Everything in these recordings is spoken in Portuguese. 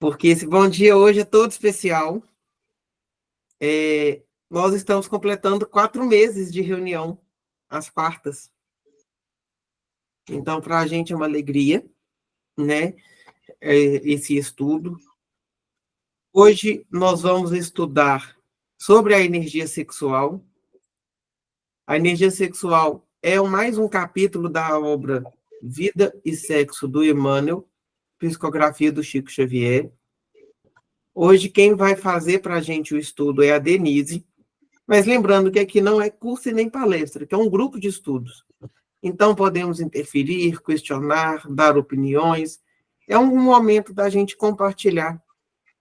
porque esse bom dia hoje é todo especial. Nós estamos completando 4 meses de reunião, às quartas. Então, para a gente é uma alegria, né, esse estudo. Hoje nós vamos estudar sobre a energia sexual. A energia sexual é mais um capítulo da obra Vida e Sexo, do Emmanuel, psicografia do Chico Xavier. Hoje, quem vai fazer para a gente o estudo é a Denise, mas lembrando que aqui não é curso e nem palestra, que é um grupo de estudos. Então, podemos interferir, questionar, dar opiniões. É um momento da gente compartilhar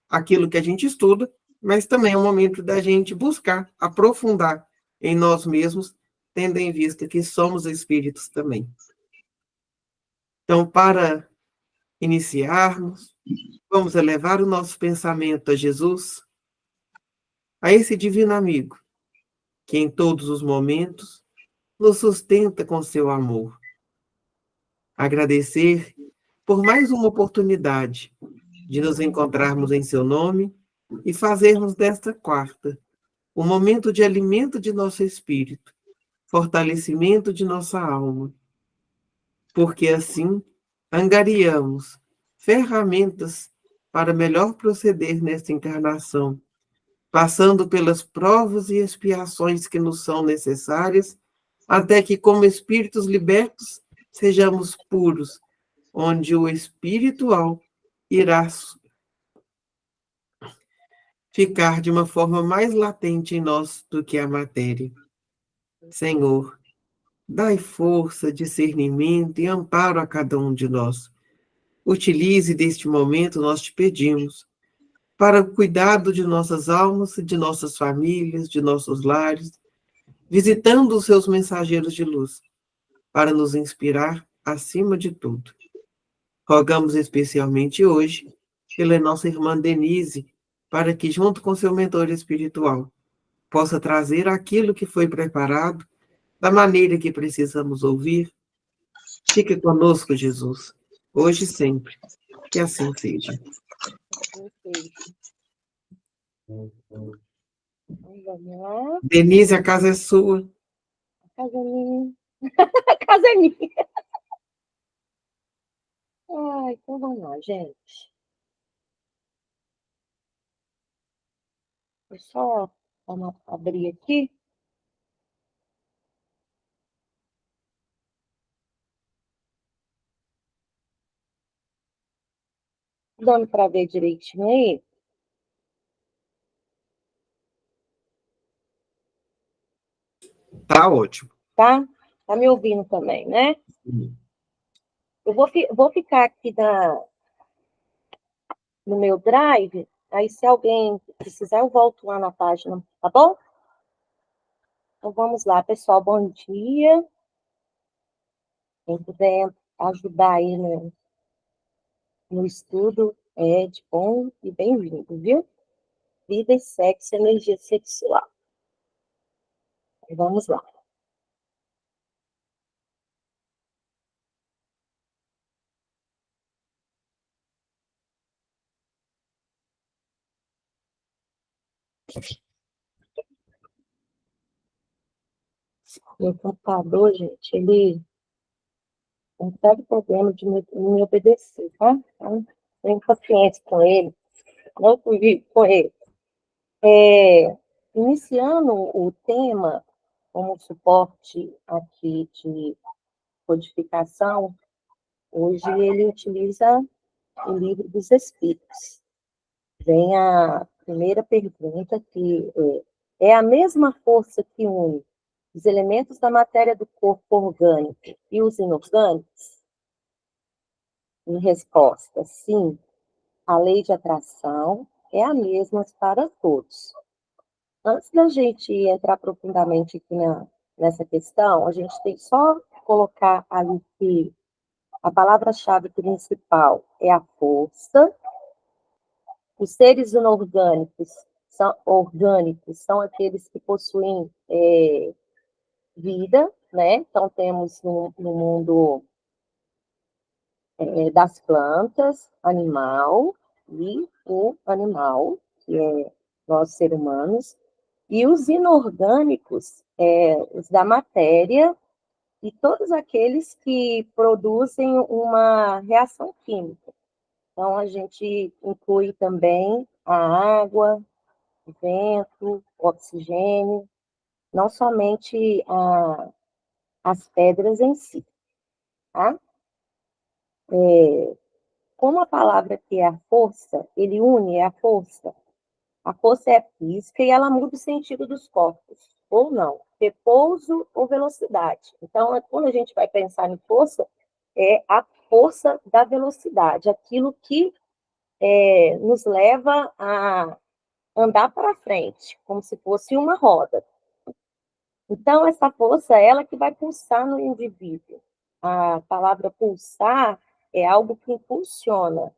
aquilo que a gente estuda, mas também é um momento da gente buscar, aprofundar em nós mesmos, tendo em vista que somos espíritos também. Então, para iniciarmos, vamos elevar o nosso pensamento a Jesus, a esse divino amigo, que em todos os momentos nos sustenta com seu amor. Agradecer por mais uma oportunidade de nos encontrarmos em seu nome e fazermos desta quarta um momento de alimento de nosso espírito, fortalecimento de nossa alma, porque assim angariamos ferramentas para melhor proceder nesta encarnação, passando pelas provas e expiações que nos são necessárias, até que, como espíritos libertos, sejamos puros, onde o espiritual irá ficar de uma forma mais latente em nós do que a matéria. Senhor, dai força, discernimento e amparo a cada um de nós. Utilize deste momento, nós te pedimos, para o cuidado de nossas almas, de nossas famílias, de nossos lares, visitando os seus mensageiros de luz, para nos inspirar acima de tudo. Rogamos especialmente hoje pela nossa irmã Denise, para que, junto com seu mentor espiritual, possa trazer aquilo que foi preparado da maneira que precisamos ouvir. Fique conosco, Jesus, hoje e sempre. Que assim seja. Denise, a casa é sua. A casa é minha. A casa é minha. Então vamos lá, gente. Vou só abrir aqui. Dando para ver direitinho aí? Tá ótimo. Tá? Tá me ouvindo também, né? Sim. Eu vou ficar aqui no meu drive, aí se alguém precisar, eu volto lá na página, tá bom? Então vamos lá, pessoal, bom dia. Quem puder ajudar aí no estudo é de bom e bem-vindo, viu? Vida e sexo, energia sexual. Vamos lá. Meu computador, gente, ele tem um sério problema de me obedecer, tá? Então, tenho paciência com ele, não convivo com ele. Iniciando o tema como suporte aqui de codificação, hoje ele utiliza o Livro dos Espíritos. Vem a primeira pergunta, que é a mesma força que une os elementos da matéria do corpo orgânico e os inorgânicos? Em resposta, sim, a lei de atração é a mesma para todos. Antes da gente entrar profundamente aqui nessa questão, a gente tem só colocar ali que a palavra-chave principal é a força. Os seres orgânicos são aqueles que possuem vida, né? Então, temos no mundo das plantas, animal, e o animal, que é nós, seres humanos, e os inorgânicos, os da matéria, e todos aqueles que produzem uma reação química. Então, a gente inclui também a água, o vento, o oxigênio, não somente as pedras em si, tá? Como a palavra que é a força, ele une a força é física e ela muda o sentido dos corpos, ou não, repouso ou velocidade. Então, quando a gente vai pensar em força, é a força da velocidade, aquilo que nos leva a andar para frente, como se fosse uma roda. Então, essa força é ela que vai pulsar no indivíduo. A palavra pulsar é algo que impulsiona,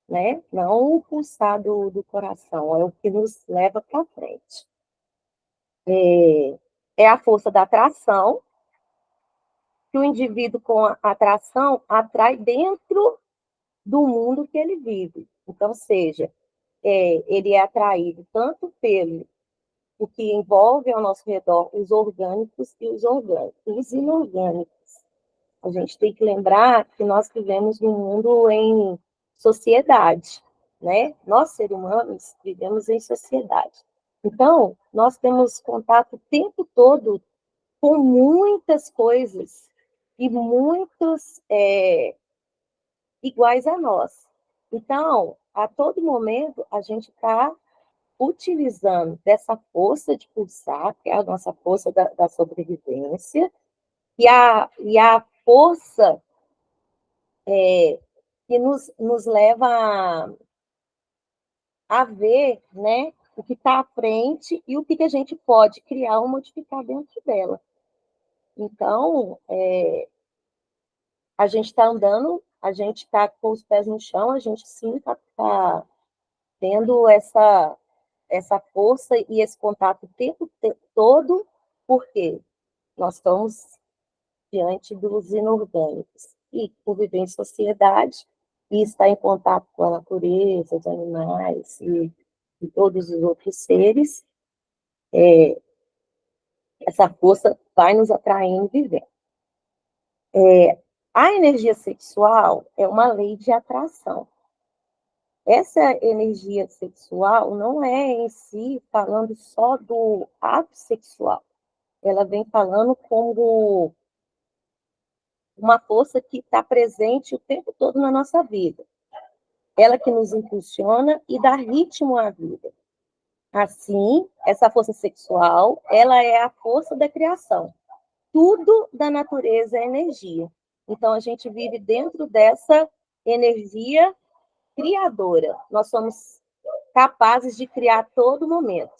né? Não o pulsar do coração, é o que nos leva para frente. É a força da atração, que o indivíduo com a atração atrai dentro do mundo que ele vive. Então, seja, ele é atraído tanto pelo o que envolve ao nosso redor os orgânicos e os inorgânicos. A gente tem que lembrar que nós vivemos num mundo em sociedade, né? Nós, seres humanos, vivemos em sociedade. Então, nós temos contato o tempo todo com muitas coisas e muitos iguais a nós. Então, a todo momento, a gente está utilizando dessa força de pulsar, que é a nossa força da sobrevivência, e a força que nos leva a ver, né, o que está à frente e o que a gente pode criar ou modificar dentro dela. Então, a gente está andando, a gente está com os pés no chão, a gente sim está tendo essa força e esse contato o tempo todo, porque nós estamos diante dos inorgânicos. E por viver em sociedade e estar em contato com a natureza, os animais e todos os outros seres, essa força vai nos atraindo e vivendo. A energia sexual é uma lei de atração. Essa energia sexual não é em si falando só do ato sexual. Ela vem falando como uma força que está presente o tempo todo na nossa vida. Ela que nos impulsiona e dá ritmo à vida. Assim, essa força sexual, ela é a força da criação. Tudo da natureza é energia. Então, a gente vive dentro dessa energia criadora. Nós somos capazes de criar a todo momento.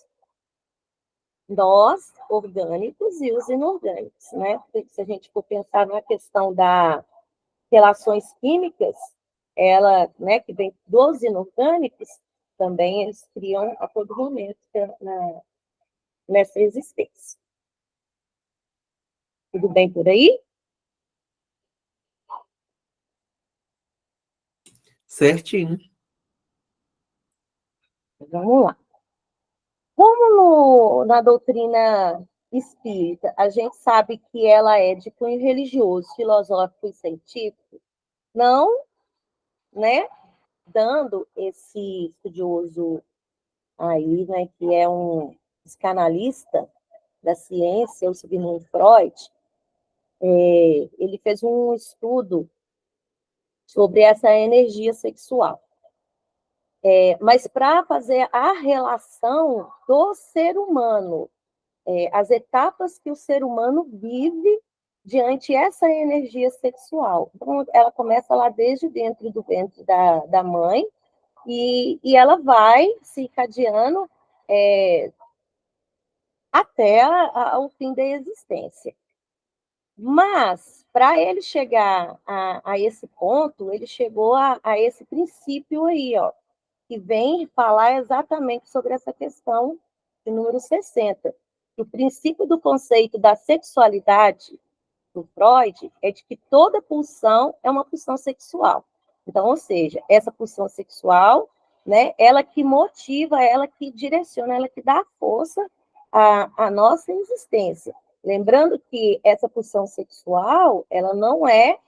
Nós, orgânicos e os inorgânicos, né? Porque se a gente for pensar na questão das relações químicas, ela, né, que vem dos inorgânicos, também eles criam a todo momento nessa existência. Tudo bem por aí? Certinho. Vamos lá. Como na doutrina espírita, a gente sabe que ela é de cunho religioso, filosófico e científico, não, né, dando esse estudioso aí, né, que é um psicanalista da ciência, o Sigmund Freud, ele fez um estudo sobre essa energia sexual. Mas para fazer a relação do ser humano, as etapas que o ser humano vive diante essa energia sexual. Então, ela começa lá desde dentro do ventre da mãe e ela vai se encadeando até ao fim da existência. Mas, para ele chegar a esse ponto, ele chegou a esse princípio aí, ó, que vem falar exatamente sobre essa questão de número 60. O princípio do conceito da sexualidade do Freud é de que toda pulsão é uma pulsão sexual. Então, ou seja, essa pulsão sexual né? Ela que motiva, ela que direciona, ela que dá força à nossa existência. Lembrando que essa pulsão sexual, ela não é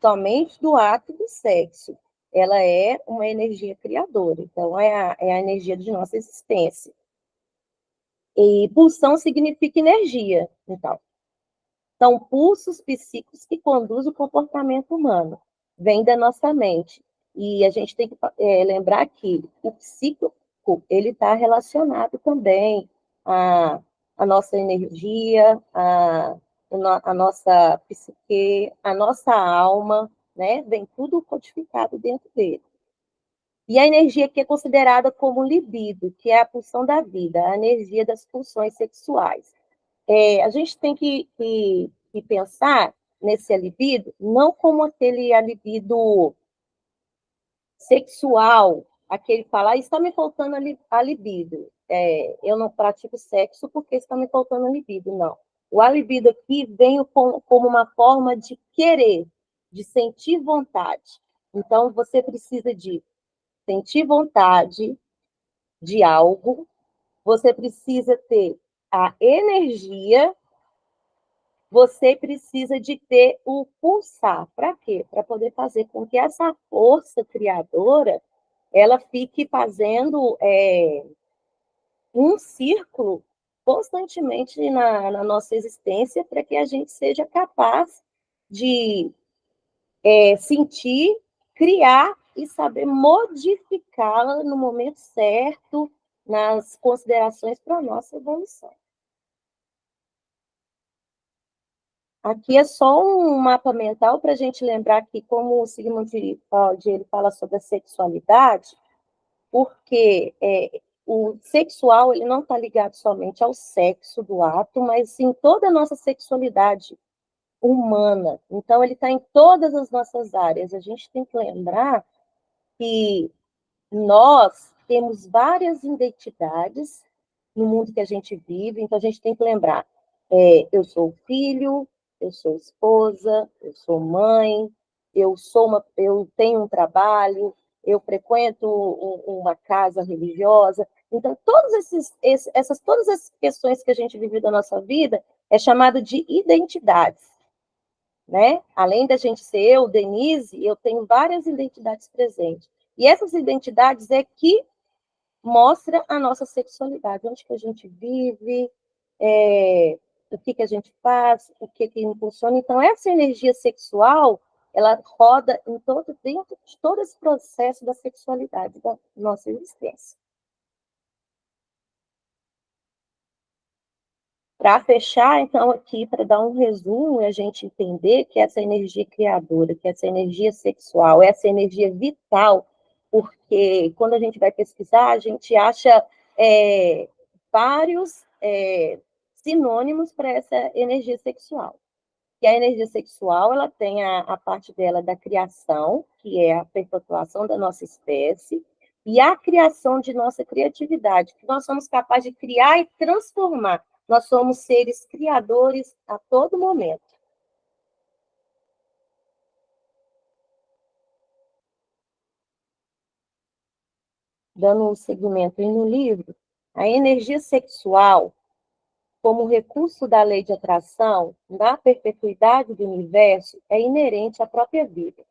somente do ato do sexo, ela é uma energia criadora, então é a energia de nossa existência. E pulsão significa energia, então. São pulsos psíquicos que conduzem o comportamento humano, vem da nossa mente. E a gente tem que lembrar que o psíquico ele está relacionado também à nossa energia, à nossa psique, à nossa alma, né? Vem tudo codificado dentro dele. E a energia que é considerada como libido, que é a pulsão da vida, a energia das pulsões sexuais. A gente tem que pensar nesse libido não como aquele libido sexual, aquele falar, está me faltando a libido. Eu não pratico sexo porque está me faltando a libido, não. O libido aqui vem como uma forma de querer, de sentir vontade. Então, você precisa de sentir vontade de algo, você precisa ter a energia, você precisa de ter o pulsar. Para quê? Para poder fazer com que essa força criadora ela fique fazendo um círculo constantemente na nossa existência para que a gente seja capaz de sentir, criar e saber modificá-la no momento certo, nas considerações para a nossa evolução. Aqui é só um mapa mental para a gente lembrar que, como o Sigmund Freud ele fala sobre a sexualidade, porque o sexual ele não está ligado somente ao sexo do ato, mas sim toda a nossa sexualidade humana. Então, ele está em todas as nossas áreas. A gente tem que lembrar que nós temos várias identidades no mundo que a gente vive, então a gente tem que lembrar: eu sou filho, eu sou esposa, eu sou mãe, eu tenho um trabalho, eu frequento uma casa religiosa. Então, todas as questões que a gente vive da nossa vida é chamado de identidades, né? Além da gente ser eu, Denise, eu tenho várias identidades presentes. E essas identidades é que mostra a nossa sexualidade, onde que a gente vive, o que que a gente faz, o que que impulsiona. Então, essa energia sexual, ela roda dentro de todo esse processo da sexualidade da nossa existência. Para fechar, então, aqui, para dar um resumo, a gente entender que essa energia criadora, que essa energia sexual, essa energia vital, porque quando a gente vai pesquisar, a gente acha vários sinônimos para essa energia sexual. E a energia sexual, ela tem a parte dela da criação, que é a perpetuação da nossa espécie, e a criação de nossa criatividade, que nós somos capazes de criar e transformar. Nós somos seres criadores a todo momento. Dando um segmento aí no livro, a energia sexual, como recurso da lei de atração, na perpetuidade do universo, é inerente à própria vida,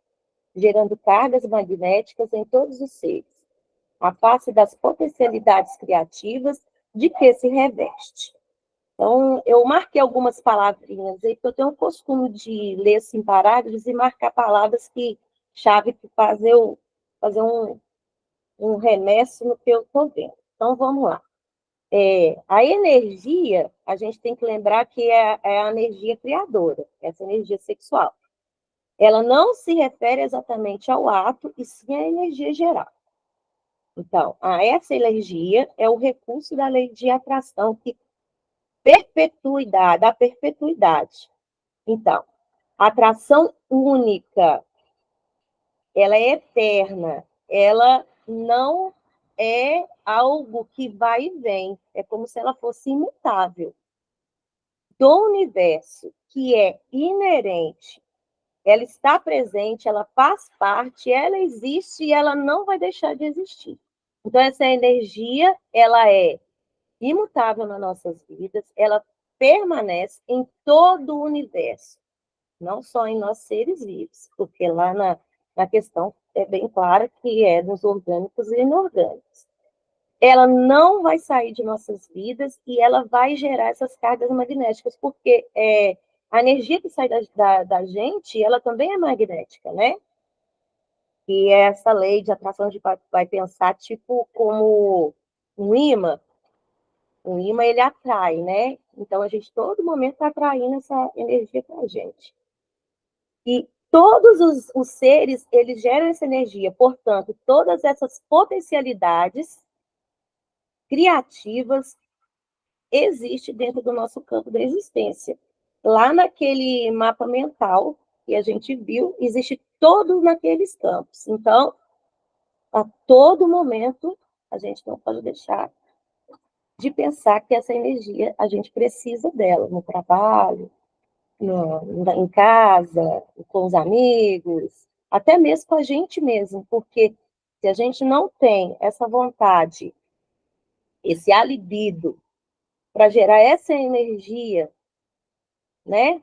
gerando cargas magnéticas em todos os seres, a face das potencialidades criativas de que se reveste. Então, eu marquei algumas palavrinhas aí, porque eu tenho o costume de ler assim, parágrafos e marcar palavras que chave para fazer um remesso no que eu estou vendo. Então, vamos lá. A energia, a gente tem que lembrar que é a energia criadora, essa energia sexual. Ela não se refere exatamente ao ato, e sim à energia geral. Então, essa energia é o recurso da lei de atração que dá perpetuidade. Então, a atração única, ela é eterna, ela não é algo que vai e vem, é como se ela fosse imutável. Do universo, que é inerente ela está presente, ela faz parte, ela existe e ela não vai deixar de existir. Então, essa energia, ela é imutável nas nossas vidas, ela permanece em todo o universo, não só em nós seres vivos, porque lá na questão é bem clara que é nos orgânicos e inorgânicos. Ela não vai sair de nossas vidas e ela vai gerar essas cargas magnéticas, porque a energia que sai da gente, ela também é magnética, né? E essa lei de atração, a gente vai pensar tipo como um imã. O imã, ele atrai, né? Então, a gente, todo momento, está atraindo essa energia para a gente. E todos os seres, eles geram essa energia. Portanto, todas essas potencialidades criativas existem dentro do nosso campo da existência. Lá naquele mapa mental que a gente viu, existe todo naqueles campos. Então, a todo momento, a gente não pode deixar de pensar que essa energia, a gente precisa dela no trabalho, em casa, com os amigos, até mesmo com a gente mesmo, porque se a gente não tem essa vontade, esse libido para gerar essa energia, né,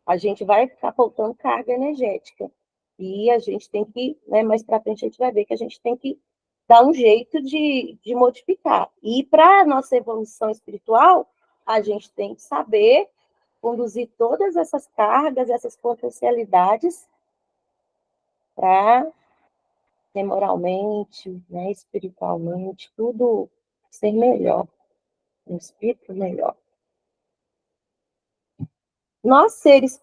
a gente vai ficar faltando carga energética. E a gente tem que, né, mais para frente a gente vai ver que a gente tem que dar um jeito de modificar. E para a nossa evolução espiritual, a gente tem que saber conduzir todas essas cargas, essas potencialidades para moralmente, né, espiritualmente, tudo ser melhor, um espírito melhor. Nos seres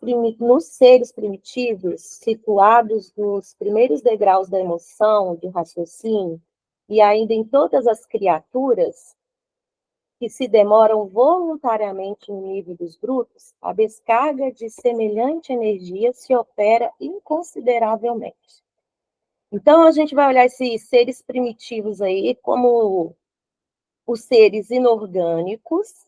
primitivos, situados nos primeiros degraus da emoção, do raciocínio, e ainda em todas as criaturas que se demoram voluntariamente no nível dos brutos, a descarga de semelhante energia se opera inconsideravelmente. Então, a gente vai olhar esses seres primitivos aí como os seres inorgânicos,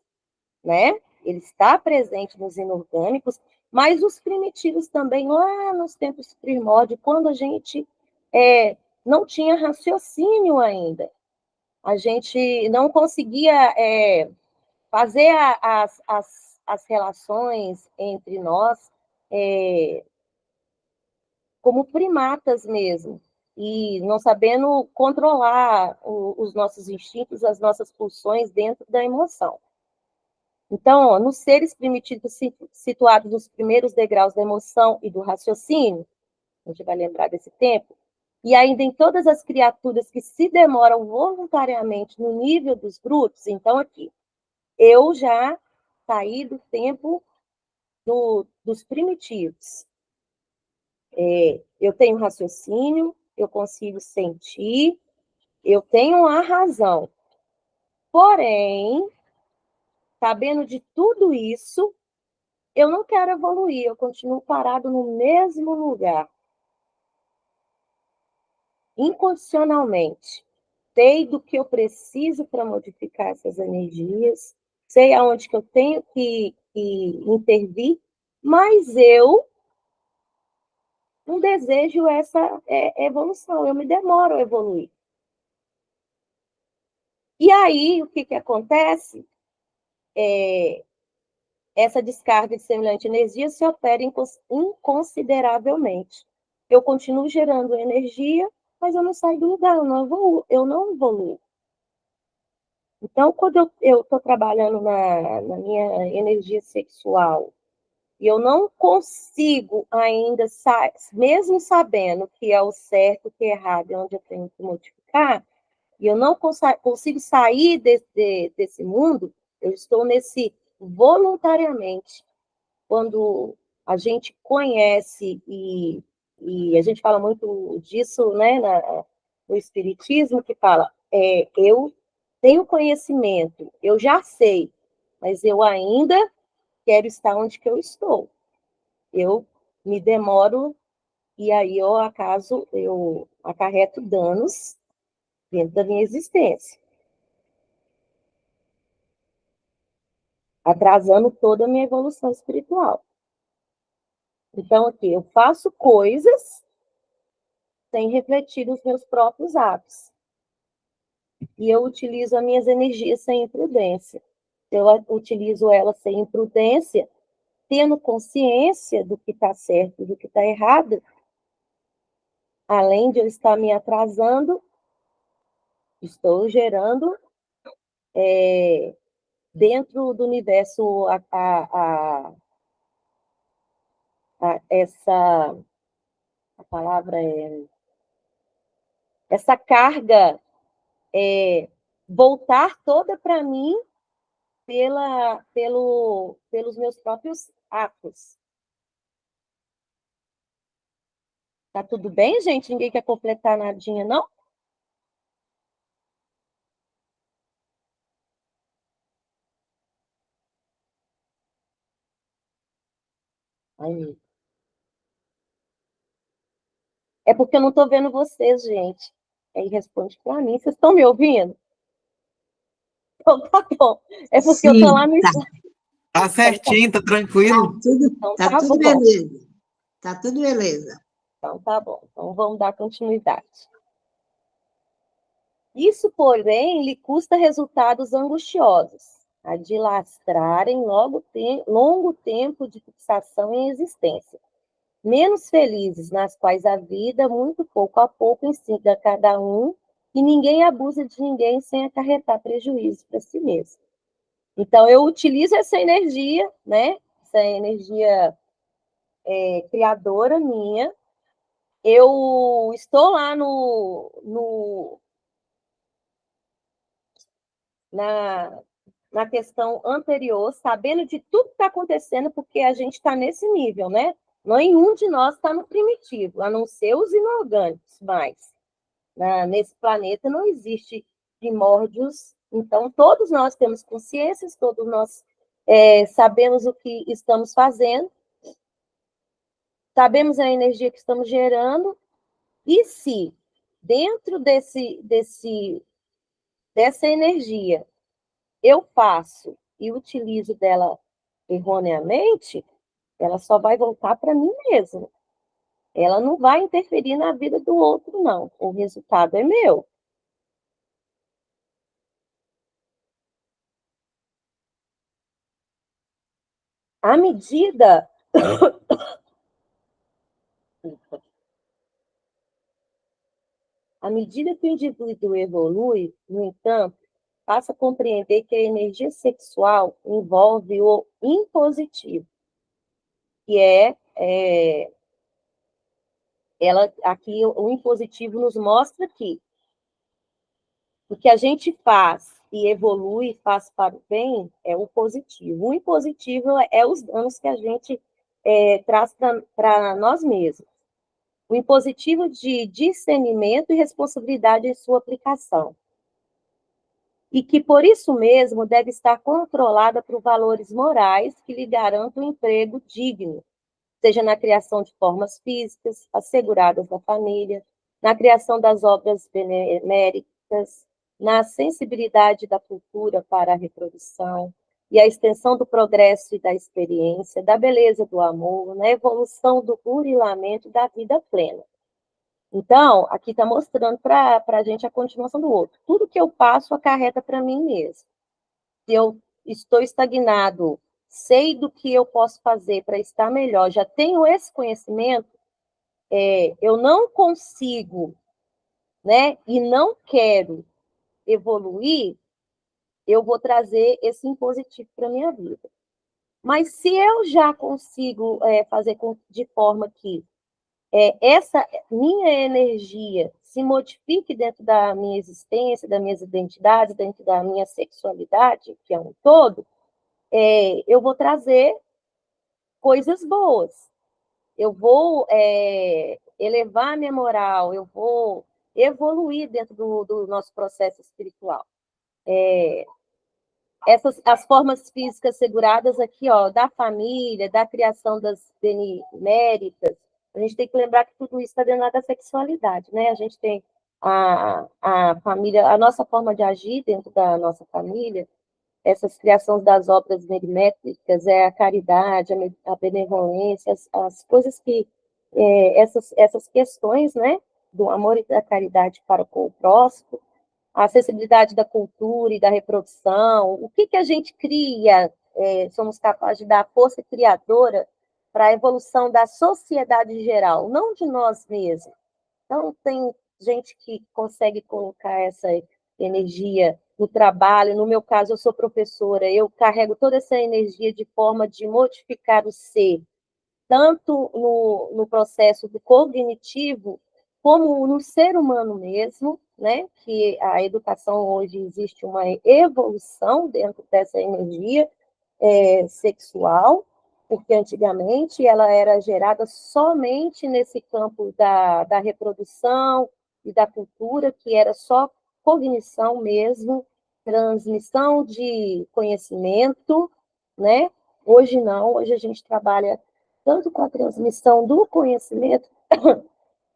né? Ele está presente nos inorgânicos, mas os primitivos também, lá nos tempos primórdios, quando a gente não tinha raciocínio ainda, a gente não conseguia fazer as relações entre nós como primatas mesmo, e não sabendo controlar os nossos instintos, as nossas pulsões dentro da emoção. Então, ó, nos seres primitivos situados nos primeiros degraus da emoção e do raciocínio, a gente vai lembrar desse tempo, e ainda em todas as criaturas que se demoram voluntariamente no nível dos brutos, então aqui, eu já saí do tempo dos primitivos. Eu tenho raciocínio, eu consigo sentir, eu tenho a razão. Porém, sabendo de tudo isso, eu não quero evoluir, eu continuo parado no mesmo lugar, incondicionalmente. Sei do que eu preciso para modificar essas energias, sei aonde que eu tenho que intervir, mas eu não desejo essa evolução, eu me demoro a evoluir. E aí, o que acontece? Essa descarga de semelhante energia se opera inconsideravelmente. Eu continuo gerando energia, mas eu não saio do lugar, eu não evoluo. Então, quando eu estou trabalhando na minha energia sexual, e eu não consigo ainda, mesmo sabendo que é o certo, o que é errado, é onde eu tenho que modificar, e eu não consigo sair desse mundo, eu estou nesse voluntariamente. Quando a gente conhece, e a gente fala muito disso, né, no Espiritismo, que fala, eu tenho conhecimento, eu já sei, mas eu ainda quero estar onde que eu estou. Eu me demoro, e aí eu acarreto danos dentro da minha existência, atrasando toda a minha evolução espiritual. Então, aqui, eu faço coisas sem refletir nos meus próprios atos. E eu utilizo as minhas energias sem imprudência. Eu utilizo elas sem imprudência, tendo consciência do que está certo e do que está errado, além de eu estar me atrasando, estou gerando dentro do universo essa a palavra é essa carga voltar toda para mim pelos meus próprios atos. Tá tudo bem, gente? Ninguém quer completar nadinha, não? Ai, é porque eu não estou vendo vocês, gente. Aí responde para mim. Vocês estão me ouvindo? Então tá bom. É porque eu estou lá Sim, no... Tá certinho, tá tranquilo. Então tá tá tudo bom. beleza. Tá tudo beleza. Então tá bom. Então vamos dar continuidade. Isso, porém, lhe custa resultados angustiosos, a dilastrarem longo tempo de fixação em existência, menos felizes, nas quais a vida, muito pouco a pouco, ensina a cada um, e ninguém abusa de ninguém sem acarretar prejuízo para si mesmo. Então, eu utilizo essa energia, né? Essa energia criadora minha. Eu estou lá na questão anterior, sabendo de tudo que está acontecendo, porque a gente está nesse nível, né? Nenhum de nós está no primitivo, a não ser os inorgânicos, mas nesse planeta não existe primórdios, então todos nós temos consciências, todos nós sabemos o que estamos fazendo, sabemos a energia que estamos gerando, e se dentro dessa energia eu faço e utilizo dela erroneamente, ela só vai voltar para mim mesma. Ela não vai interferir na vida do outro, não. O resultado é meu. À medida. À medida que o indivíduo evolui, no entanto, passa a compreender que a energia sexual envolve o impositivo, que ela aqui o impositivo nos mostra que o que a gente faz e evolui, faz para o bem, é o positivo. O impositivo é os danos que a gente traz para nós mesmos. O impositivo de discernimento e responsabilidade em sua aplicação. E que, por isso mesmo, deve estar controlada por valores morais que lhe garantam um emprego digno, seja na criação de formas físicas asseguradas da família, na criação das obras benéficas, na sensibilidade da cultura para a reprodução e a extensão do progresso e da experiência, da beleza do amor, na evolução do burilamento da vida plena. Então, aqui está mostrando para a gente a continuação do outro. Tudo que eu passo acarreta para mim mesmo. Se eu estou estagnado, sei do que eu posso fazer para estar melhor, já tenho esse conhecimento, eu não consigo, né, e não quero evoluir, eu vou trazer esse impositivo para a minha vida. Mas se eu já consigo fazer de forma que essa minha energia se modifique dentro da minha existência, das minhas identidades, dentro da minha sexualidade, que é um todo, eu vou trazer coisas boas. Eu vou elevar a minha moral, eu vou evoluir dentro do nosso processo espiritual. As formas físicas seguradas aqui, ó, da família, da criação das beneméritas, a gente tem que lembrar que tudo isso está dentro da sexualidade, né? A gente tem a família, a nossa forma de agir dentro da nossa família, essas criações das obras merimétricas, a caridade, a benevolência, as coisas que, essas questões, né, do amor e da caridade para com o próximo, a acessibilidade da cultura e da reprodução, o que a gente cria, somos capazes de dar força criadora para a evolução da sociedade em geral, não de nós mesmos. Então, tem gente que consegue colocar essa energia no trabalho. No meu caso, eu sou professora, eu carrego toda essa energia de forma de modificar o ser, tanto no processo do cognitivo, como no ser humano mesmo, né? Que a educação hoje existe uma evolução dentro dessa energia sexual, porque antigamente ela era gerada somente nesse campo da reprodução e da cultura, que era só cognição mesmo, transmissão de conhecimento, né? Hoje não, hoje a gente trabalha tanto com a transmissão do conhecimento,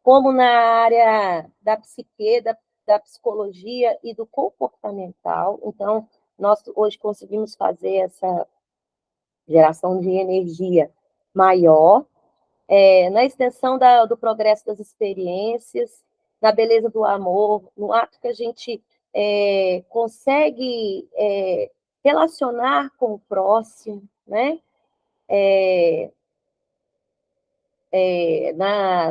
como na área da psique, da psicologia e do comportamental. Então, nós hoje conseguimos fazer essa geração de energia maior, na extensão do progresso das experiências, na beleza do amor, no ato que a gente consegue relacionar com o próximo, né?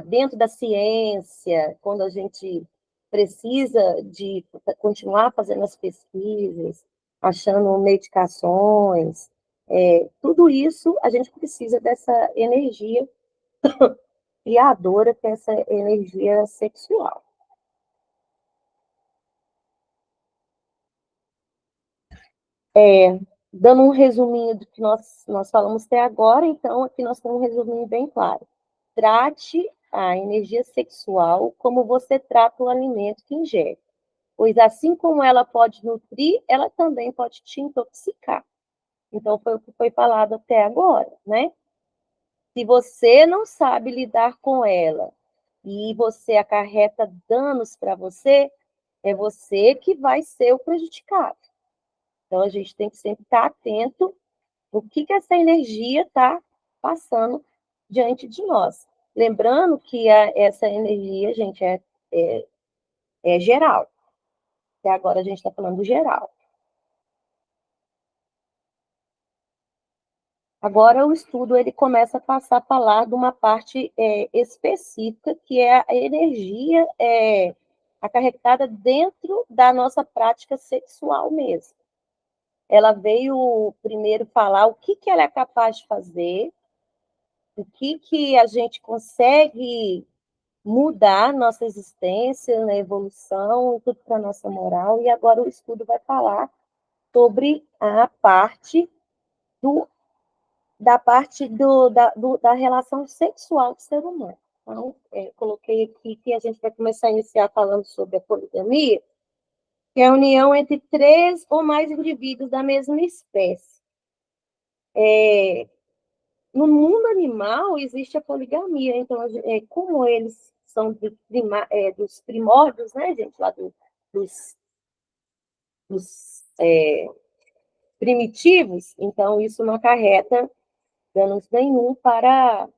Dentro da ciência, quando a gente precisa de continuar fazendo as pesquisas, achando medicações, tudo isso a gente precisa dessa energia criadora, que é essa energia sexual. Dando um resuminho do que nós falamos até agora, então aqui nós temos um resuminho bem claro. Trate a energia sexual como você trata o alimento que ingere, pois assim como ela pode nutrir, ela também pode te intoxicar. Então, foi o que foi falado até agora, né? Se você não sabe lidar com ela e você acarreta danos para você, é você que vai ser o prejudicado. Então, a gente tem que sempre estar atento no que essa energia está passando diante de nós. Lembrando que essa energia, gente, é geral. Até agora a gente está falando do geral. Agora o estudo ele começa a passar a falar de uma parte específica, que é a energia acarretada dentro da nossa prática sexual mesmo. Ela veio primeiro falar o que ela é capaz de fazer, o que a gente consegue mudar nossa existência, na evolução, tudo para a nossa moral, e agora o estudo vai falar sobre a parte da relação sexual do ser humano. Então, coloquei aqui que a gente vai começar a iniciar falando sobre a poligamia, que é a união entre 3 ou mais indivíduos da mesma espécie. No mundo animal existe a poligamia, então, como eles são dos primórdios, né, gente, lá dos primitivos, então isso não acarreta danos nenhum para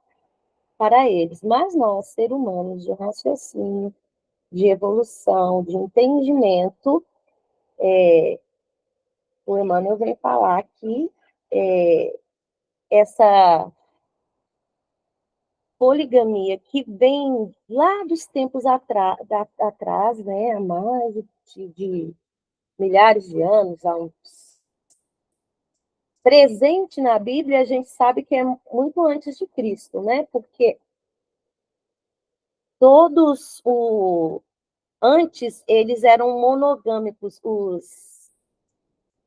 eles. Mas nós, seres humanos, de raciocínio, de evolução, de entendimento, o Emmanuel vem falar que essa poligamia que vem lá dos tempos atrás, né, há mais de milhares de anos, há uns presente na Bíblia, a gente sabe que é muito antes de Cristo, né? Porque antes eles eram monogâmicos,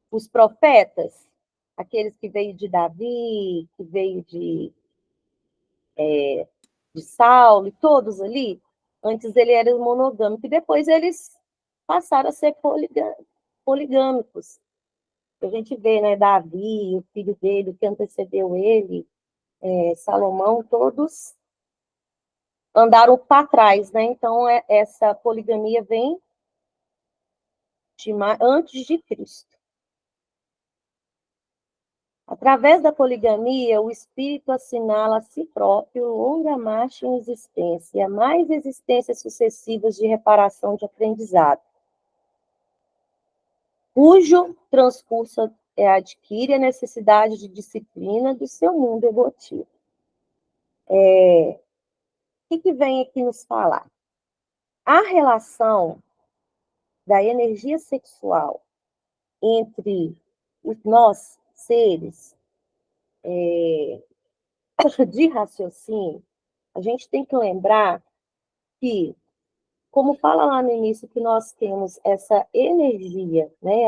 os profetas, aqueles que veio de Davi, que veio de Saulo, e todos ali, antes ele era monogâmico, e depois eles passaram a ser poligâmicos. A gente vê, né, Davi, o filho dele, que antecedeu ele, Salomão, todos andaram para trás, né? Então, essa poligamia vem antes de Cristo. Através da poligamia, o espírito assinala a si próprio longa marcha em existência, mais existências sucessivas de reparação de aprendizado, cujo transcurso adquire a necessidade de disciplina do seu mundo evolutivo. O que vem aqui nos falar? A relação da energia sexual entre os nós, seres de raciocínio, a gente tem que lembrar que, como fala lá no início, que nós temos essa energia, né?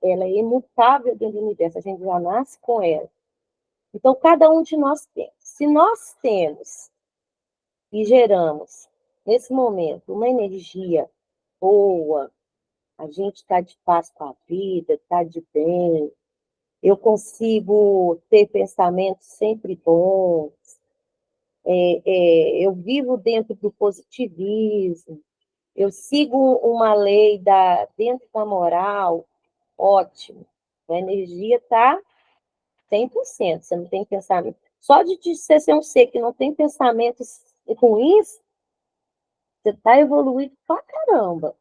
Ela é imutável dentro do universo, a gente já nasce com ela. Então, cada um de nós tem. Se nós temos e geramos, nesse momento, uma energia boa, a gente está de paz com a vida, está de bem, eu consigo ter pensamentos sempre bons, eu vivo dentro do positivismo, eu sigo uma lei dentro da moral, ótimo. A energia está 100%, você não tem pensamento. Só de você ser um ser que não tem pensamentos ruins, você está evoluído pra caramba.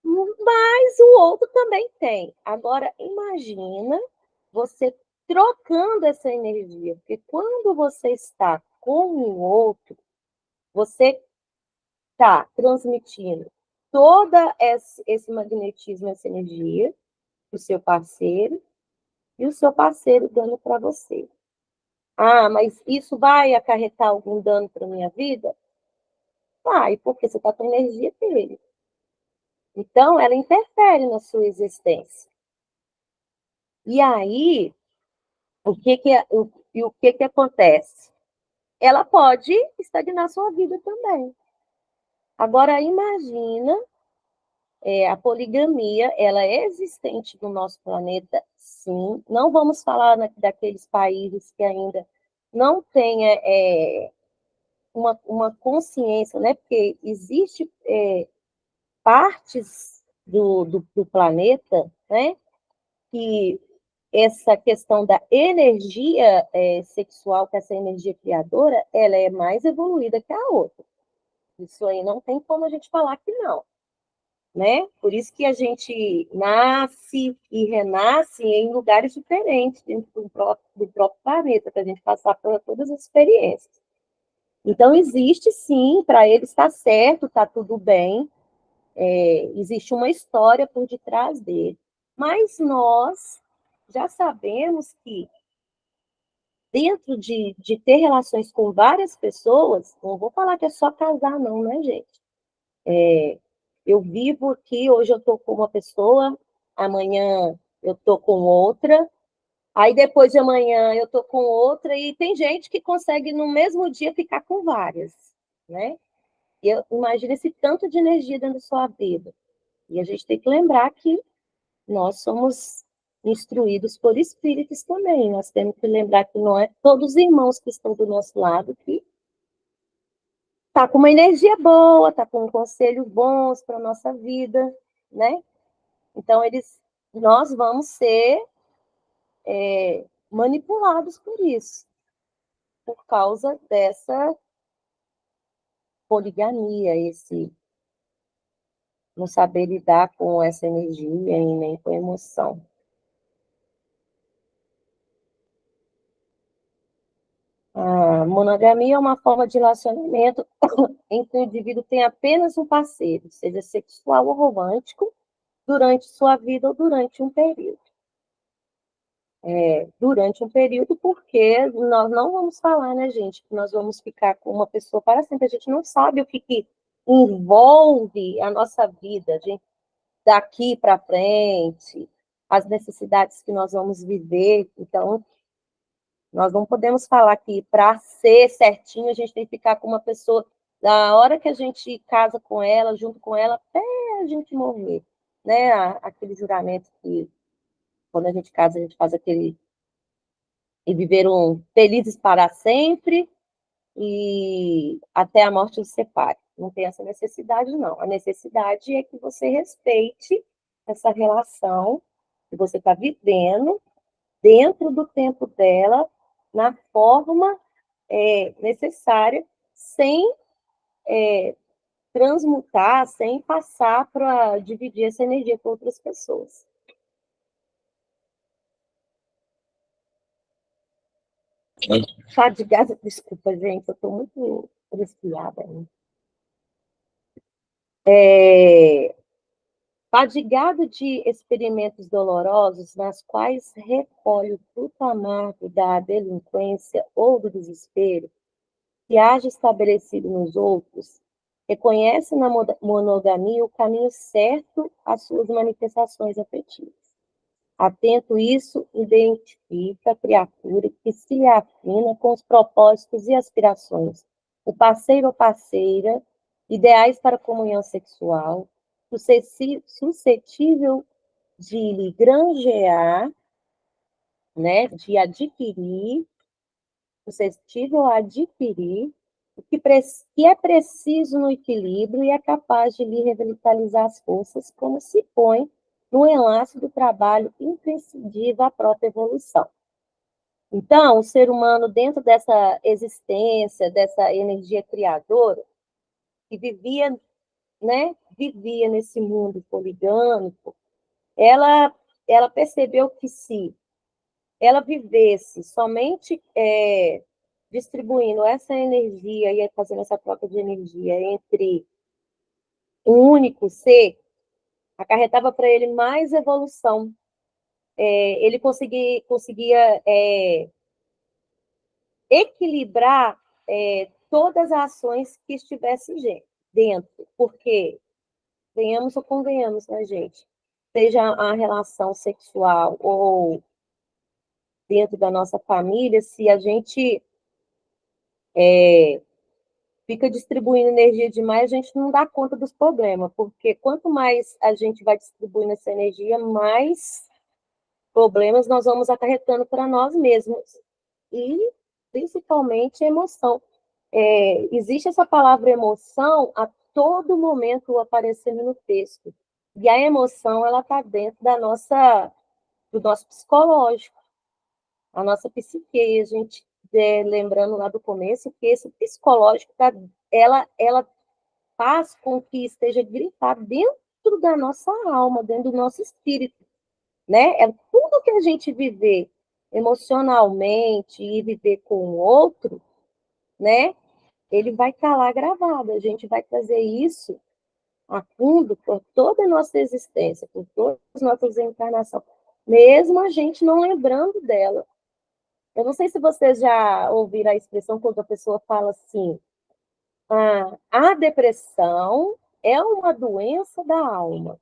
Mas o outro também tem. Agora, imagina você trocando essa energia, porque quando você está com o outro, você está transmitindo todo esse magnetismo, essa energia, para o seu parceiro, e o seu parceiro dando para você. Ah, mas isso vai acarretar algum dano para a minha vida? Vai, porque você está com a energia dele. Então, ela interfere na sua existência. E aí, o que acontece? Ela pode estagnar sua vida também. Agora, imagina, a poligamia, ela é existente no nosso planeta, sim. Não vamos falar daqueles países que ainda não têm uma consciência, né? Porque existe partes do planeta, né? Que essa questão da energia sexual, que essa energia criadora, ela é mais evoluída que a outra. Isso aí não tem como a gente falar que não, né? Por isso que a gente nasce e renasce em lugares diferentes dentro do próprio planeta, para a gente passar por todas as experiências. Então, existe sim, para ele está certo, está tudo bem, existe uma história por detrás dele. Mas nós já sabemos que dentro de ter relações com várias pessoas, não vou falar que é só casar, não, né, gente? Eu vivo aqui, hoje eu estou com uma pessoa, amanhã eu estou com outra, aí depois de amanhã eu estou com outra, e tem gente que consegue no mesmo dia ficar com várias, né? E imagina esse tanto de energia dentro da sua vida. E a gente tem que lembrar que nós somos instruídos por espíritos também. Nós temos que lembrar que não é todos os irmãos que estão do nosso lado que tá com uma energia boa, tá com conselhos bons para a nossa vida, né? Então, nós vamos ser manipulados por isso, por causa dessa poligamia, esse não saber lidar com essa energia e nem com a emoção. A monogamia é uma forma de relacionamento em que o indivíduo tem apenas um parceiro, seja sexual ou romântico, durante sua vida ou durante um período. Durante um período, porque nós não vamos falar, né, gente, que nós vamos ficar com uma pessoa para sempre. A gente não sabe o que envolve a nossa vida, a gente, daqui para frente, as necessidades que nós vamos viver. Então, nós não podemos falar que para ser certinho a gente tem que ficar com uma pessoa da hora que a gente casa com ela, junto com ela, até a gente morrer, né? Aquele juramento que quando a gente casa a gente faz aquele e viveram felizes para sempre e até a morte os separe. Não tem essa necessidade, não. A necessidade é que você respeite essa relação que você está vivendo dentro do tempo dela, na forma necessária, sem transmutar, sem passar para dividir essa energia com outras pessoas. Fadigada, desculpa, gente, eu estou muito resfriada. Fadigado de experimentos dolorosos, nas quais recolhe o fruto amargo da delinquência ou do desespero, que haja estabelecido nos outros, reconhece na monogamia o caminho certo às suas manifestações afetivas. Atento isso, identifica a criatura que se afina com os propósitos e aspirações, o parceiro ou parceira, ideais para a comunhão sexual, suscetível de lhe granjear, né, de adquirir, suscetível a adquirir, o que é preciso no equilíbrio e é capaz de lhe revitalizar as forças, como se põe no enlace do trabalho imprescindível à própria evolução. Então, o ser humano, dentro dessa existência, dessa energia criadora, que vivia nesse mundo poligâmico, ela percebeu que se ela vivesse somente distribuindo essa energia e fazendo essa troca de energia entre um único ser, acarretava para ele mais evolução. Ele conseguia equilibrar todas as ações que estivessem dentro, porque, venhamos ou convenhamos, né, gente? Seja a relação sexual ou dentro da nossa família, se a gente fica distribuindo energia demais, a gente não dá conta dos problemas, porque quanto mais a gente vai distribuindo essa energia, mais problemas nós vamos acarretando para nós mesmos. E, principalmente, a emoção. Existe essa palavra emoção a todo momento aparecendo no texto. E a emoção, ela está dentro do nosso psicológico, a nossa psique. A gente, lembrando lá do começo, que esse psicológico, ela faz com que esteja grifado dentro da nossa alma, dentro do nosso espírito, né? É tudo que a gente viver emocionalmente e viver com o outro, né? Ele vai estar lá gravado. A gente vai trazer isso a fundo por toda a nossa existência, por todas as nossas encarnações, mesmo a gente não lembrando dela. Eu não sei se vocês já ouviram a expressão quando a pessoa fala assim: a depressão é uma doença da alma.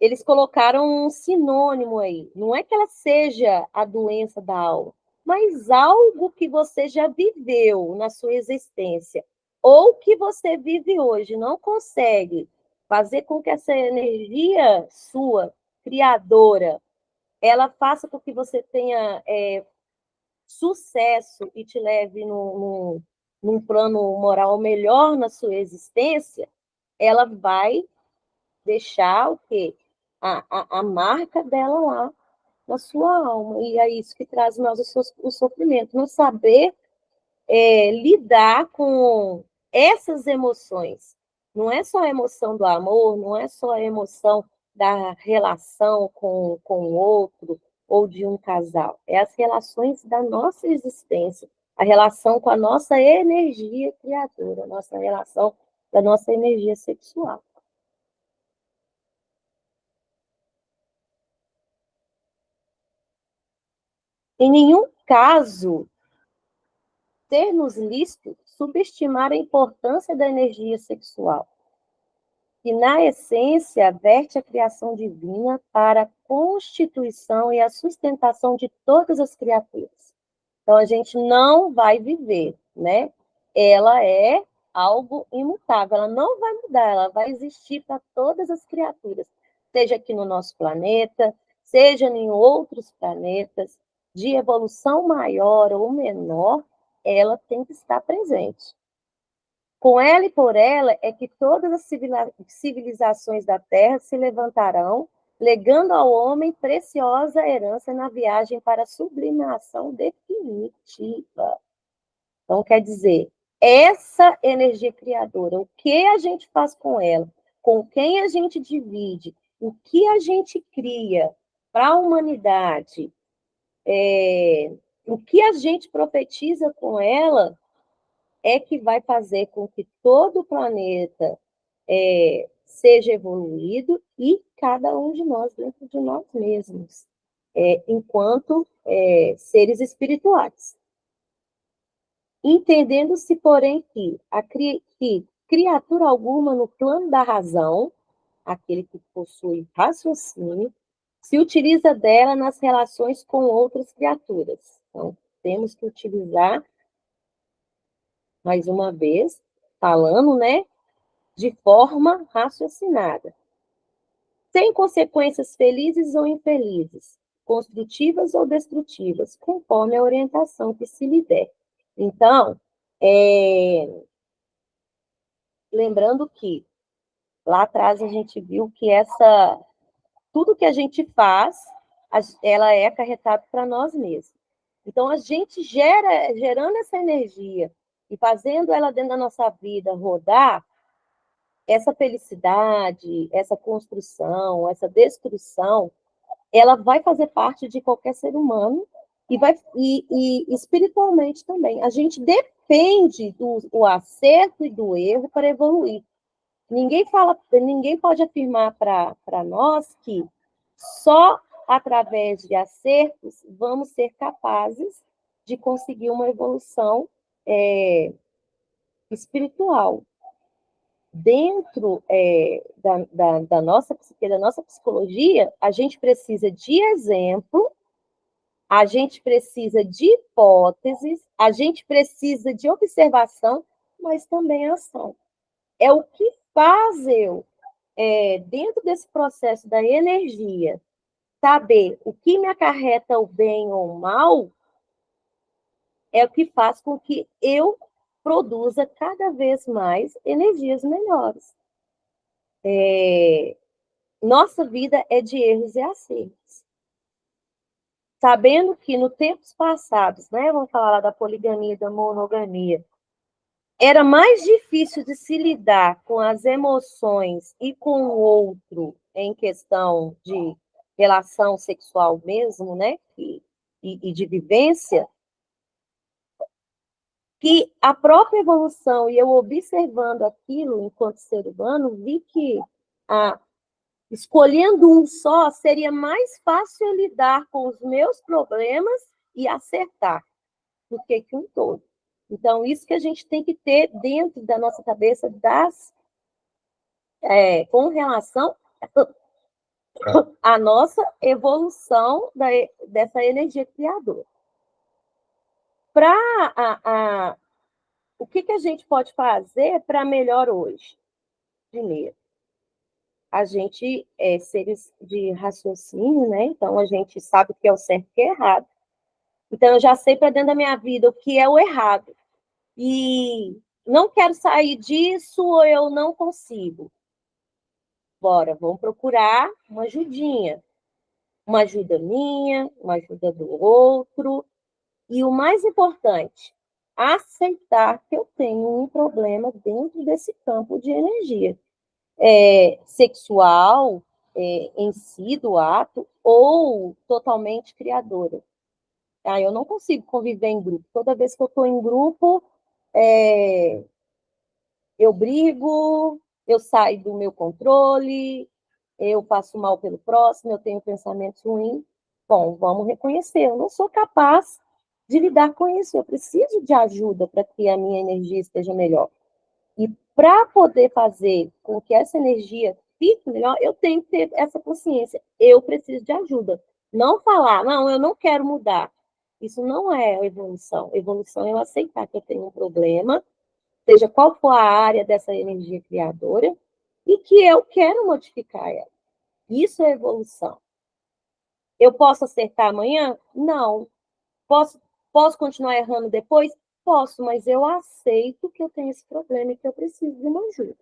Eles colocaram um sinônimo aí. Não é que ela seja a doença da alma, mas algo que você já viveu na sua existência, ou que você vive hoje, não consegue fazer com que essa energia sua, criadora, ela faça com que você tenha sucesso e te leve num plano moral melhor na sua existência, ela vai deixar o quê? A marca dela lá na sua alma. E é isso que traz nós o sofrimento. Não saber lidar com essas emoções. Não é só a emoção do amor, não é só a emoção da relação com o outro ou de um casal. É as relações da nossa existência, a relação com a nossa energia criadora, a nossa relação da nossa energia sexual. Em nenhum caso ter-nos lícito subestimar a importância da energia sexual, que na essência verte a criação divina para a constituição e a sustentação de todas as criaturas. Então a gente não vai viver, né? Ela é algo imutável, ela não vai mudar, ela vai existir para todas as criaturas, seja aqui no nosso planeta, seja em outros planetas, de evolução maior ou menor, ela tem que estar presente. Com ela e por ela é que todas as civilizações da Terra se levantarão legando ao homem preciosa herança na viagem para a sublimação definitiva. Então, quer dizer, essa energia criadora, o que a gente faz com ela, com quem a gente divide, o que a gente cria para a humanidade, o que a gente profetiza com ela, é que vai fazer com que todo o planeta seja evoluído e cada um de nós dentro de nós mesmos, enquanto seres espirituais. Entendendo-se, porém, que criatura alguma no plano da razão, aquele que possui raciocínio, se utiliza dela nas relações com outras criaturas. Então, temos que utilizar, mais uma vez, falando, né, de forma raciocinada, sem consequências felizes ou infelizes, construtivas ou destrutivas, conforme a orientação que se lhe der. Então, lembrando que lá atrás a gente viu que tudo que a gente faz, ela é acarretado para nós mesmos. Então, a gente gerando essa energia e fazendo ela dentro da nossa vida rodar, essa felicidade, essa construção, essa destruição, ela vai fazer parte de qualquer ser humano e espiritualmente também. A gente depende do acerto e do erro para evoluir. Ninguém pode afirmar para nós que só através de acertos vamos ser capazes de conseguir uma evolução espiritual. Dentro da nossa psique, da nossa psicologia, a gente precisa de exemplo, a gente precisa de hipóteses, a gente precisa de observação, mas também ação. É o que faz eu, dentro desse processo da energia, saber o que me acarreta o bem ou o mal, é o que faz com que eu produza cada vez mais energias melhores. Nossa vida é de erros e acertos. Sabendo que no tempos passados, né, vamos falar lá da poligamia e da monogamia, era mais difícil de se lidar com as emoções e com o outro em questão de relação sexual mesmo, né, e de vivência, que a própria evolução, e eu observando aquilo enquanto ser humano, vi que escolhendo um só, seria mais fácil lidar com os meus problemas e acertar do que um todo. Então, isso que a gente tem que ter dentro da nossa cabeça com relação à nossa evolução dessa energia criadora. O que a gente pode fazer para melhor hoje? Primeiro, a gente é seres de raciocínio, né? Então, a gente sabe o que é o certo e o que é errado. Então, eu já sei para dentro da minha vida o que é o errado. E não quero sair disso ou eu não consigo. Bora, vamos procurar uma ajudinha. Uma ajuda minha, uma ajuda do outro. E o mais importante, aceitar que eu tenho um problema dentro desse campo de energia. Sexual, em si, do ato, ou totalmente criadora. Eu não consigo conviver em grupo. Toda vez que eu estou em grupo, eu brigo, eu saio do meu controle, eu passo mal pelo próximo, eu tenho pensamentos ruins. Bom, vamos reconhecer, eu não sou capaz de lidar com isso, eu preciso de ajuda para que a minha energia esteja melhor. E para poder fazer com que essa energia fique melhor, eu tenho que ter essa consciência, eu preciso de ajuda. Não falar, não, eu não quero mudar. Isso não é evolução. Evolução é eu aceitar que eu tenho um problema, seja qual for a área dessa energia criadora, e que eu quero modificar ela. Isso é evolução. Eu posso acertar amanhã? Não. Posso continuar errando depois? Posso, mas eu aceito que eu tenho esse problema e que eu preciso de uma ajuda.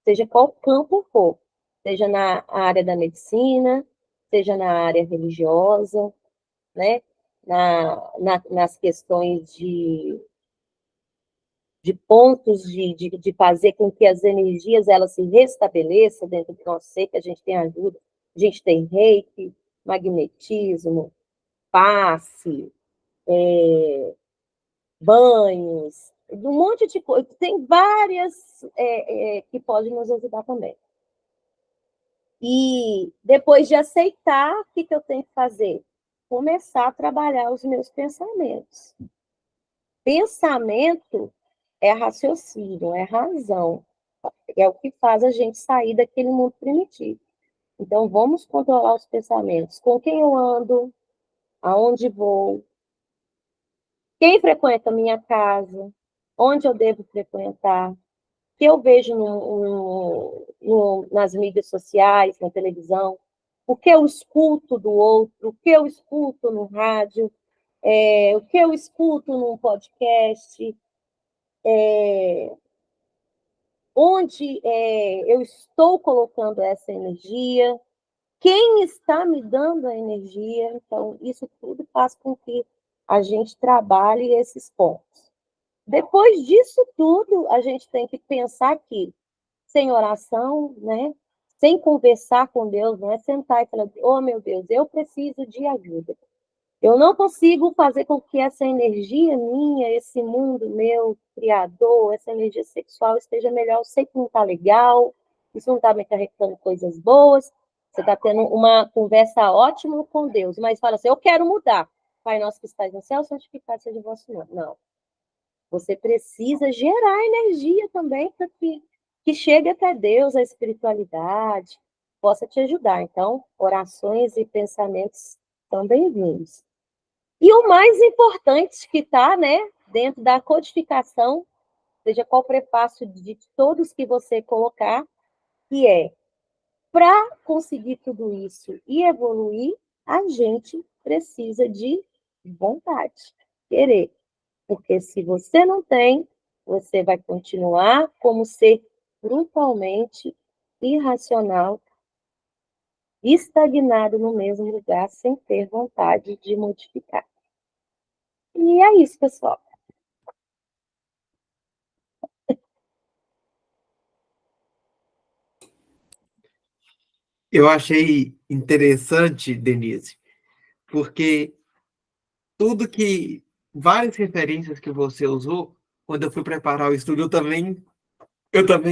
Seja qual campo for. seja na área da medicina, seja na área religiosa, né? Nas questões de pontos de fazer com que as energias elas se restabeleçam dentro do nosso ser, que a gente tem ajuda. A gente tem reiki, magnetismo, passe, banhos, um monte de coisa. Tem várias que podem nos ajudar também. E depois de aceitar, o que eu tenho que fazer? Começar a trabalhar os meus pensamentos. Pensamento é raciocínio, é razão. É o que faz a gente sair daquele mundo primitivo. Então, vamos controlar os pensamentos. Com quem eu ando, aonde vou, quem frequenta a minha casa, onde eu devo frequentar, o que eu vejo nas mídias sociais, na televisão, o que eu escuto do outro, o que eu escuto no rádio, o que eu escuto num podcast, onde eu estou colocando essa energia, quem está me dando a energia. Então, isso tudo faz com que a gente trabalhe esses pontos. Depois disso tudo, a gente tem que pensar que, sem oração, né, sem conversar com Deus, não é sentar e falar, oh meu Deus, eu preciso de ajuda. Eu não consigo fazer com que essa energia minha, esse mundo meu, criador, essa energia sexual esteja melhor. Eu sei que não está legal, isso não está me carregando coisas boas, você está tendo uma conversa ótima com Deus, mas fala assim, eu quero mudar. Pai nosso que estás no céu, santificado seja o vosso nome. Não. Você precisa gerar energia também para que chegue até Deus, a espiritualidade, possa te ajudar. Então, orações e pensamentos são bem-vindos. E o mais importante que está, né, dentro da codificação, seja qual prefácio de todos que você colocar, que é, para conseguir tudo isso e evoluir, a gente precisa de vontade, querer. Porque se você não tem, você vai continuar como ser brutalmente irracional, estagnado no mesmo lugar, sem ter vontade de modificar. E é isso, pessoal. Eu achei interessante, Denise, porque várias referências que você usou, quando eu fui preparar o estudo, eu também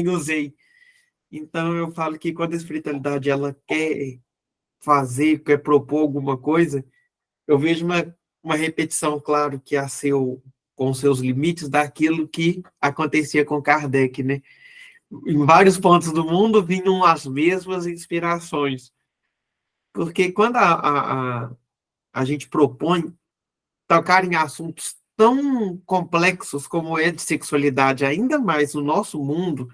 usei. Então, eu falo que quando a espiritualidade ela quer fazer, quer propor alguma coisa, eu vejo uma repetição, claro, que com seus limites, daquilo que acontecia com Kardec, né? Em vários pontos do mundo vinham as mesmas inspirações. Porque quando a gente propõe tocar em assuntos tão complexos como é de sexualidade, ainda mais no nosso mundo,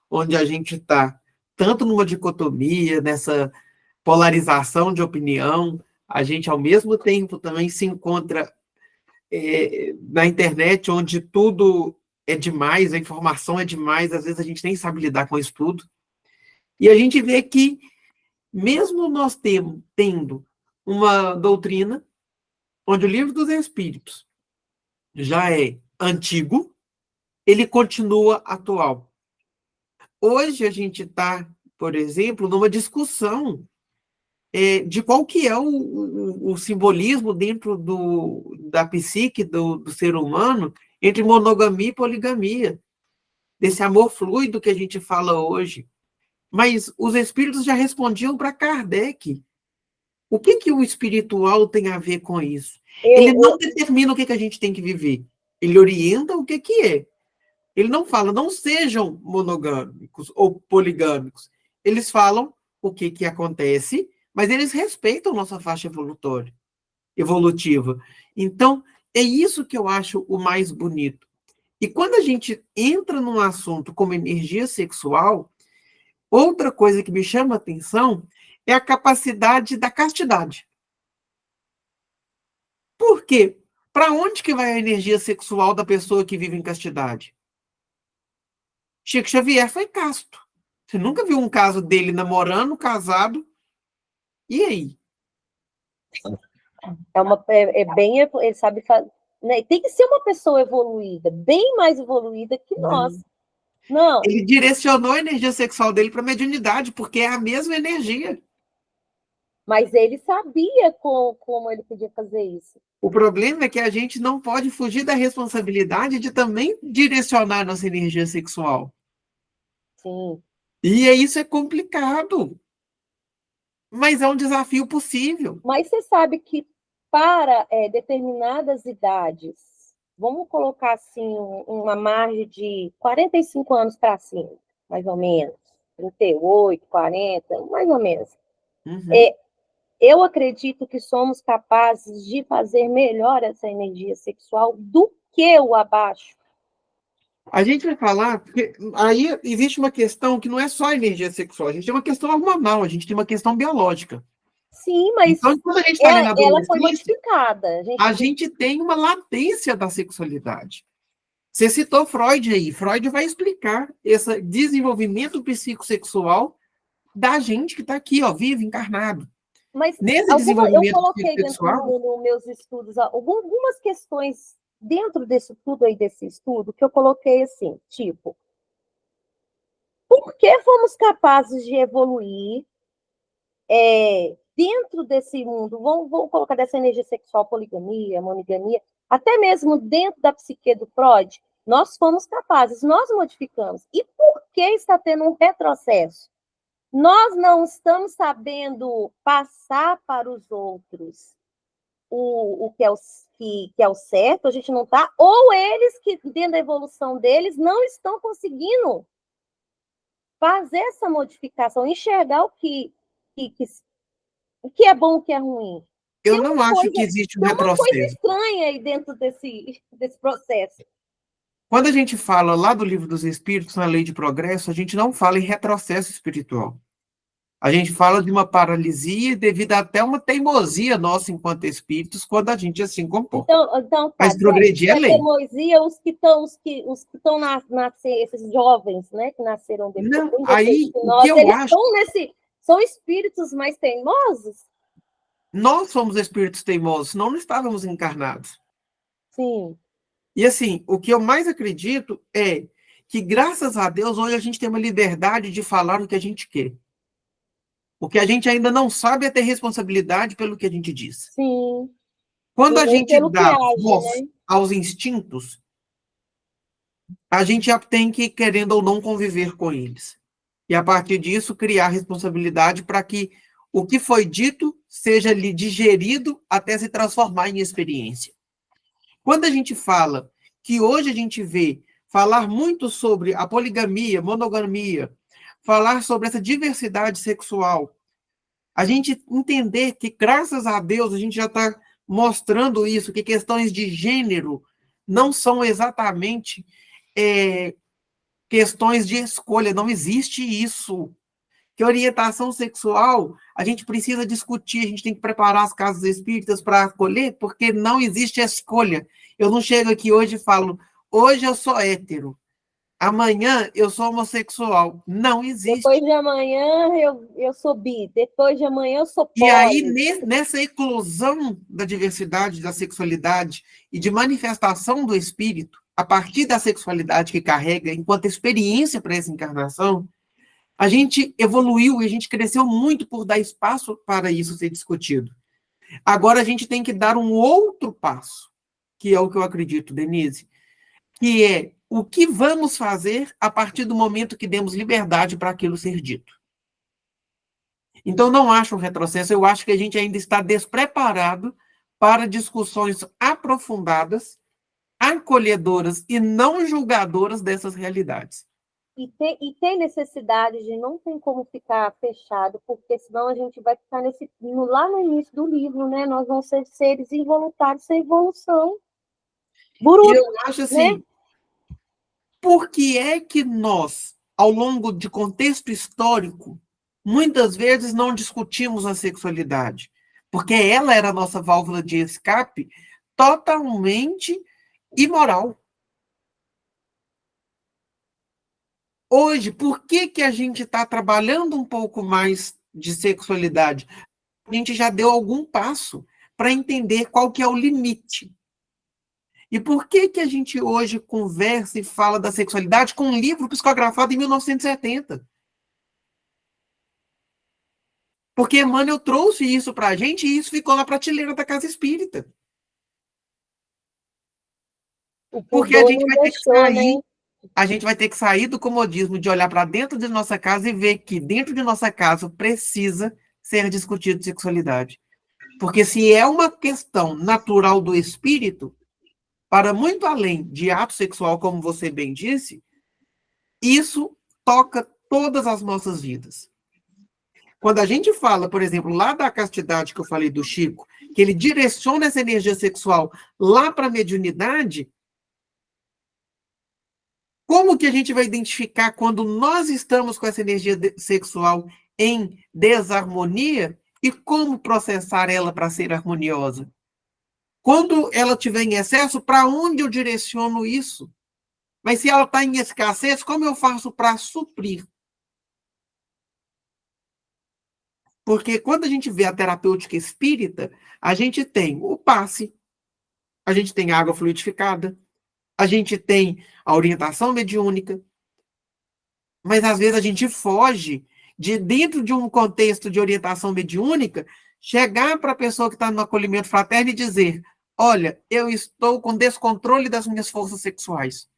onde a gente está tanto numa dicotomia, nessa polarização de opinião, a gente, ao mesmo tempo, também se encontra na internet, onde tudo é demais, a informação é demais, às vezes a gente nem sabe lidar com isso tudo. E a gente vê que, mesmo nós tendo uma doutrina, onde o Livro dos Espíritos já é antigo, ele continua atual. Hoje a gente está, por exemplo, numa discussão de qual que é o simbolismo dentro da psique do ser humano entre monogamia e poligamia, desse amor fluido que a gente fala hoje. Mas os espíritos já respondiam para Kardec. O que o espiritual tem a ver com isso? Ele não determina o que a gente tem que viver. Ele orienta o que é. Ele não fala, não sejam monogâmicos ou poligâmicos. Eles falam o que acontece, mas eles respeitam nossa faixa evolutiva. Então, é isso que eu acho o mais bonito. E quando a gente entra num assunto como energia sexual, outra coisa que me chama a atenção é a capacidade da castidade. Por quê? Para onde que vai a energia sexual da pessoa que vive em castidade? Chico Xavier foi casto. Você nunca viu um caso dele namorando, casado? E aí? Ele sabe fazer, né? Tem que ser uma pessoa evoluída, bem mais evoluída que nós. Não, Ele direcionou a energia sexual dele para a mediunidade, porque é a mesma energia. mas ele sabia como ele podia fazer isso. O problema é que a gente não pode fugir da responsabilidade de também direcionar nossa energia sexual. Sim. E isso é complicado. Mas é um desafio possível. Mas você sabe que para determinadas idades, vamos colocar assim uma margem de 45 anos para cima, mais ou menos, 38, 40, mais ou menos. Uhum. Eu acredito que somos capazes de fazer melhor essa energia sexual do que o abaixo. A gente vai falar, porque aí existe uma questão que não é só a energia sexual, a gente tem uma questão hormonal, a gente tem uma questão biológica. Sim, mas Então, quando a gente está ali na ela foi adolescência, modificada. a gente tem uma latência da sexualidade. Você citou Freud aí. Freud vai explicar esse desenvolvimento psicossexual da gente que está aqui, ó, vivo, encarnado. Mas Nesse eu desenvolvimento coloquei dentro psicossexual, dos meus estudos algumas questões dentro desse tudo aí, desse estudo, que eu coloquei assim, tipo, por que fomos capazes de evoluir dentro desse mundo? Vamos colocar dessa energia sexual, poligamia, monogamia, até mesmo dentro da psique do Freud, nós fomos capazes, nós modificamos. E por que está tendo um retrocesso? Nós não estamos sabendo passar para os outros o que é o certo, a gente não está, ou eles que, dentro da evolução deles, não estão conseguindo fazer essa modificação, enxergar o que é bom, o que é ruim. eu não acho que existe um Tem uma coisa retrocesso. estranha aí dentro desse processo. Quando a gente fala lá do Livro dos Espíritos, na Lei de Progresso, a gente não fala em retrocesso espiritual. A gente fala de uma paralisia devido até uma teimosia nossa enquanto espíritos quando a gente assim comporta. Então tá. Mas progredir é lei. Teimosia, os que estão nascendo, esses jovens, né, que nasceram depois, Não, aí o que eu eles acho, são espíritos mais teimosos? nós somos espíritos teimosos, senão não estávamos encarnados. Sim. E assim, o que eu mais acredito é que, graças a Deus, hoje a gente tem uma liberdade de falar o que a gente quer. O que a gente ainda não sabe é ter responsabilidade pelo que a gente diz. Sim. Quando E a nem gente pelo que dá age, voz né? aos instintos, a gente já tem que, querendo ou não, conviver com eles. E, a partir disso, criar responsabilidade para que o que foi dito seja ali digerido até se transformar em experiência. Quando a gente fala que hoje a gente vê falar muito sobre a poligamia, monogamia, falar sobre essa diversidade sexual, a gente entender que, graças a Deus, a gente já está mostrando isso, que questões de gênero não são exatamente questões de escolha, não existe isso. Que orientação sexual a gente precisa discutir, a gente tem que preparar as casas espíritas para acolher, porque não existe escolha. Eu não chego aqui hoje e falo, hoje eu sou hétero, amanhã eu sou homossexual. Não Depois existe. de amanhã eu sou bi, depois de amanhã eu sou E aí, poli. nessa eclosão da diversidade, da sexualidade e de manifestação do espírito, a partir da sexualidade que carrega enquanto experiência para essa encarnação, a gente evoluiu e a gente cresceu muito por dar espaço para isso ser discutido. Agora a gente tem que dar um outro passo, que é o que eu acredito, Denise, que é o que vamos fazer a partir do momento que demos liberdade para aquilo ser dito. Então, não acho um retrocesso, eu acho que a gente ainda está despreparado para discussões aprofundadas, acolhedoras e não julgadoras dessas realidades. E tem necessidade de não tem como ficar fechado, porque senão a gente vai ficar lá no início do livro, né? Nós vamos ser seres involuntários sem evolução. E Bruto, eu acho né? assim, por que é que nós, ao longo de contexto histórico, muitas vezes não discutimos a sexualidade? Porque ela era a nossa válvula de escape totalmente imoral. Hoje, por que que a gente está trabalhando um pouco mais de sexualidade? A gente já deu algum passo para entender qual que é o limite. E por que que a gente hoje conversa e fala da sexualidade com um livro psicografado em 1970? Porque Emmanuel trouxe isso para a gente e isso ficou na prateleira da casa espírita. Porque a pudor gente não vai ter que deixou, sair, né? a gente vai ter que sair do comodismo de olhar para dentro de nossa casa e ver que dentro de nossa casa precisa ser discutido sexualidade. Porque se é uma questão natural do espírito, para muito além de ato sexual, como você bem disse, isso toca todas as nossas vidas. Quando a gente fala, por exemplo, lá da castidade que eu falei do Chico, que ele direciona essa energia sexual lá para a mediunidade, como que a gente vai identificar quando nós estamos com essa energia sexual em desarmonia e como processar ela para ser harmoniosa? Quando ela estiver em excesso, para onde eu direciono isso? Mas se ela está em escassez, como eu faço para suprir? Porque quando a gente vê a terapêutica espírita, a gente tem o passe, a gente tem a água fluidificada, a gente tem a orientação mediúnica, mas às vezes a gente foge de dentro de um contexto de orientação mediúnica, chegar para a pessoa que está no acolhimento fraterno e dizer: olha, eu estou com descontrole das minhas forças sexuais.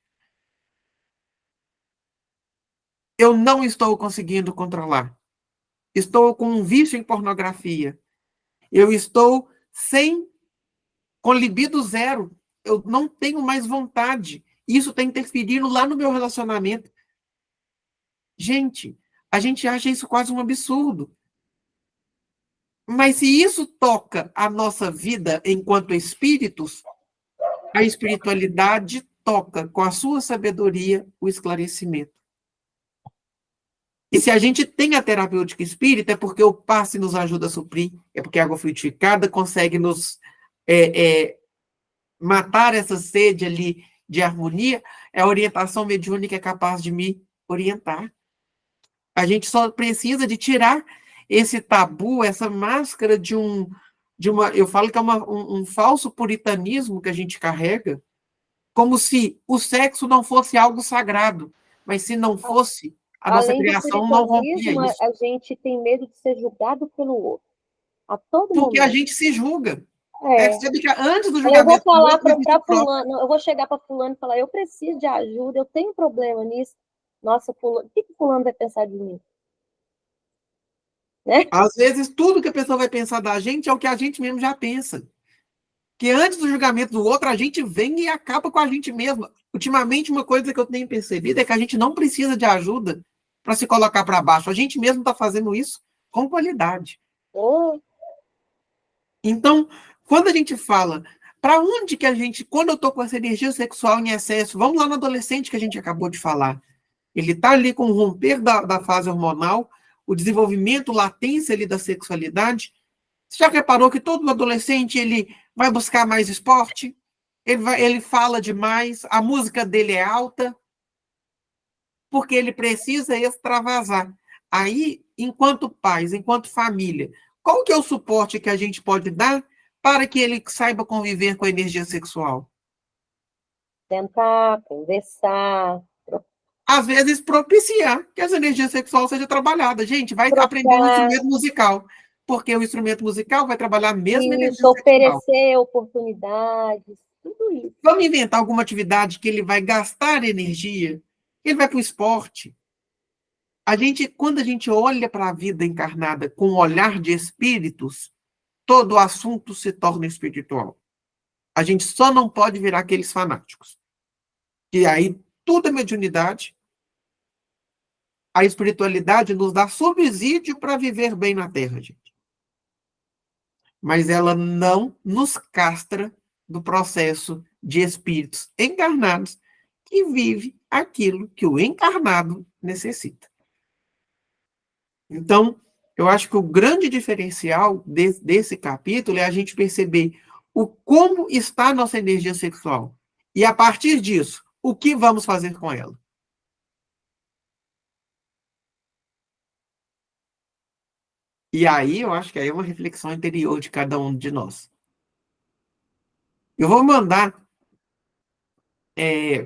Eu não estou conseguindo controlar. Estou com um vício em pornografia. Eu estou com libido zero. Eu não tenho mais vontade. Isso está interferindo lá no meu relacionamento. Gente, a gente acha isso quase um absurdo. Mas se isso toca a nossa vida enquanto espíritos, a espiritualidade toca com a sua sabedoria o esclarecimento. E se a gente tem a terapêutica espírita, é porque o passe nos ajuda a suprir, é porque a água fluidificada consegue nos matar essa sede ali de harmonia, é a orientação mediúnica que é capaz de me orientar. A gente só precisa de tirar esse tabu, essa máscara eu falo que é um falso puritanismo que a gente carrega, como se o sexo não fosse algo sagrado, mas se não fosse, a nossa Além do criação não rompia puritanismo, isso. a gente tem medo de ser julgado pelo outro, a todo Porque a momento. gente se julga. É. Percebe que antes do Eu vou julgamento do falar outro, para existe o próprio. fulano, não, eu vou chegar para fulano e falar, eu preciso de ajuda, eu tenho problema nisso. Nossa, fulano, o que fulano vai pensar de mim? Né? Às vezes, tudo que a pessoa vai pensar da gente é o que a gente mesmo já pensa. Que antes do julgamento do outro, a gente vem e acaba com a gente mesmo. Ultimamente, uma coisa que eu tenho percebido é que a gente não precisa de ajuda para se colocar para baixo. A gente mesmo está fazendo isso com qualidade. Oh, Então, quando a gente fala, para onde que a gente, quando eu estou com essa energia sexual em excesso, vamos lá no adolescente que a gente acabou de falar. Ele está ali com o romper da fase hormonal, o desenvolvimento, latência ali da sexualidade. Você já reparou que todo adolescente ele vai buscar mais esporte? Ele fala demais, a música dele é alta, porque ele precisa extravasar. Aí, enquanto pais, enquanto família, qual que é o suporte que a gente pode dar para que ele saiba conviver com a energia sexual? tentar, conversar, Às vezes, propiciar que essa energia sexual seja trabalhada. Gente, vai aprender um trocar, instrumento musical, porque o instrumento musical vai trabalhar a mesma energia isso, sexual. oferecer oportunidades, tudo isso. Vamos inventar alguma atividade que ele vai gastar energia, ele vai para o esporte. Quando a gente olha para a vida encarnada com um olhar de espíritos, todo o assunto se torna espiritual. A gente só não pode virar aqueles fanáticos. E aí, tudo é mediunidade. A espiritualidade nos dá subsídio para viver bem na Terra, gente. Mas ela não nos castra do processo de espíritos encarnados que vive aquilo que o encarnado necessita. Então, eu acho que o grande diferencial desse capítulo é a gente perceber como está a nossa energia sexual. E, a partir disso, o que vamos fazer com ela? E aí, eu acho que aí é uma reflexão interior de cada um de nós. Eu vou mandar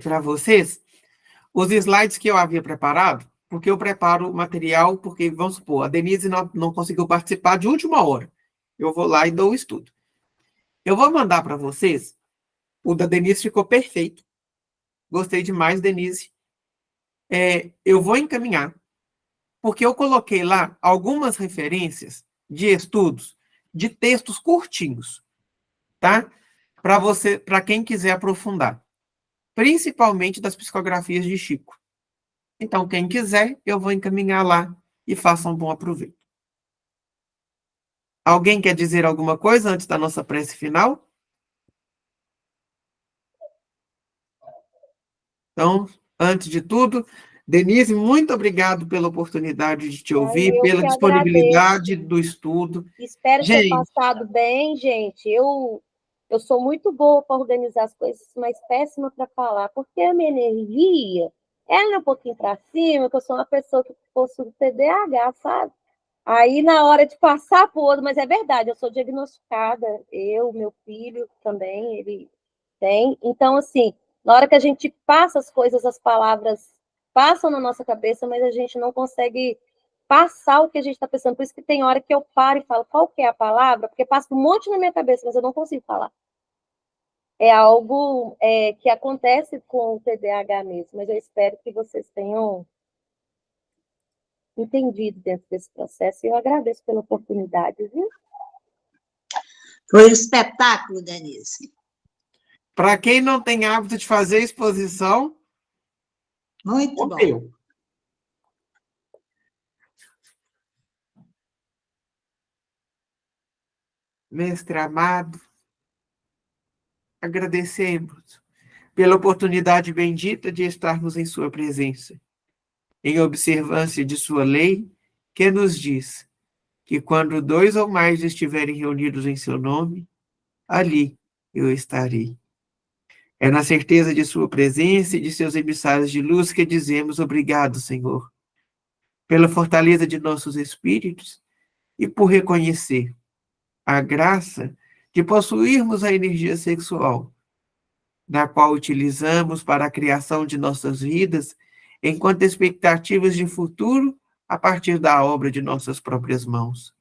para vocês os slides que eu havia preparado, porque eu preparo o material, porque, vamos supor, a Denise não conseguiu participar de última hora. Eu vou lá e dou o estudo. Eu vou mandar para vocês, o da Denise ficou perfeito. Gostei demais, Denise. Eu vou encaminhar, porque eu coloquei lá algumas referências de estudos, de textos curtinhos, tá? Para quem quiser aprofundar, principalmente das psicografias de Chico. Então, quem quiser, eu vou encaminhar lá e faça um bom aproveito. Alguém quer dizer alguma coisa antes da nossa prece final? Então, antes de tudo, Denise, muito obrigado pela oportunidade de te Ai, ouvir, eu pela que agradeço. disponibilidade do estudo. Espero ter Gente, passado bem, gente. Eu sou muito boa para organizar as coisas, mas péssima para falar, porque a minha energia ela é um pouquinho para cima, que eu sou uma pessoa que possui TDAH, sabe? Aí, na hora de passar para o outro, mas é verdade, eu sou diagnosticada, meu filho também, ele tem. Então, assim, na hora que a gente passa as coisas, as palavras passam na nossa cabeça, mas a gente não consegue passar o que a gente está pensando. Por isso que tem hora que eu paro e falo qual que é a palavra, porque passa um monte na minha cabeça, mas eu não consigo falar. É algo que acontece com o TDAH mesmo, mas eu espero que vocês tenham entendido dentro desse processo. E eu agradeço pela oportunidade, viu? Foi um espetáculo, Denise. para quem não tem hábito de fazer exposição, Muito bom. eu. Mestre amado, agradecemos pela oportunidade bendita de estarmos em sua presença, em observância de sua lei, que nos diz que quando dois ou mais estiverem reunidos em seu nome, ali eu estarei. É na certeza de sua presença e de seus emissários de luz que dizemos obrigado, Senhor, pela fortaleza de nossos espíritos e por reconhecer a graça de possuirmos a energia sexual, na qual utilizamos para a criação de nossas vidas, enquanto expectativas de futuro a partir da obra de nossas próprias mãos.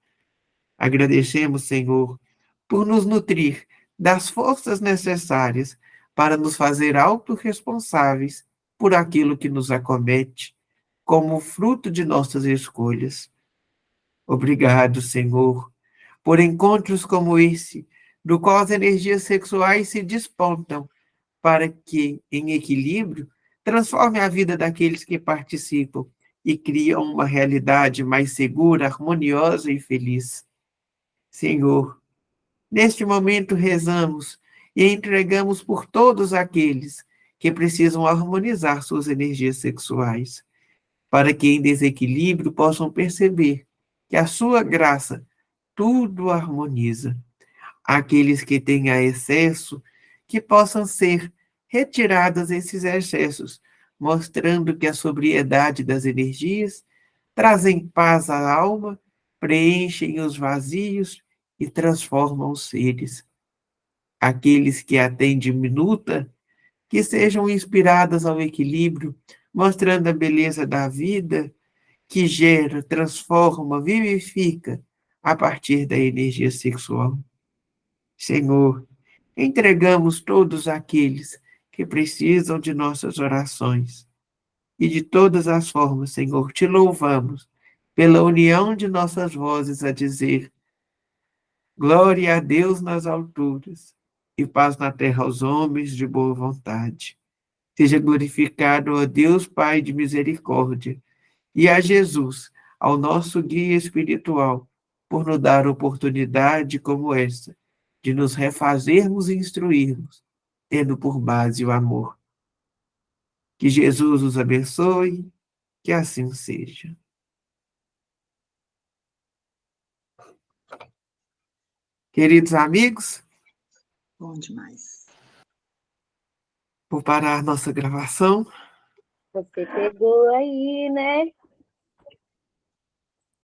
Agradecemos, Senhor, por nos nutrir das forças necessárias para nos fazer autorresponsáveis por aquilo que nos acomete, como fruto de nossas escolhas. Obrigado, Senhor, por encontros como esse, no qual as energias sexuais se despontam para que, em equilíbrio, transforme a vida daqueles que participam e criam uma realidade mais segura, harmoniosa e feliz. Senhor, neste momento rezamos e entregamos por todos aqueles que precisam harmonizar suas energias sexuais, para que em desequilíbrio possam perceber que a sua graça tudo harmoniza. Aqueles que têm a excesso, que possam ser retirados esses excessos, mostrando que a sobriedade das energias trazem paz à alma, preenchem os vazios e transformam os seres. Aqueles que a têm diminuta, que sejam inspiradas ao equilíbrio, mostrando a beleza da vida, que gera, transforma, vivifica a partir da energia sexual. Senhor, entregamos todos aqueles que precisam de nossas orações. E de todas as formas, Senhor, te louvamos pela união de nossas vozes a dizer: glória a Deus nas alturas e paz na terra aos homens de boa vontade. Seja glorificado, ó Deus Pai de misericórdia, e a Jesus, ao nosso guia espiritual, por nos dar oportunidade como esta, de nos refazermos e instruirmos, tendo por base o amor. Que Jesus os abençoe, que assim seja. Queridos amigos, Bom demais. vou parar nossa gravação. Você pegou aí, né?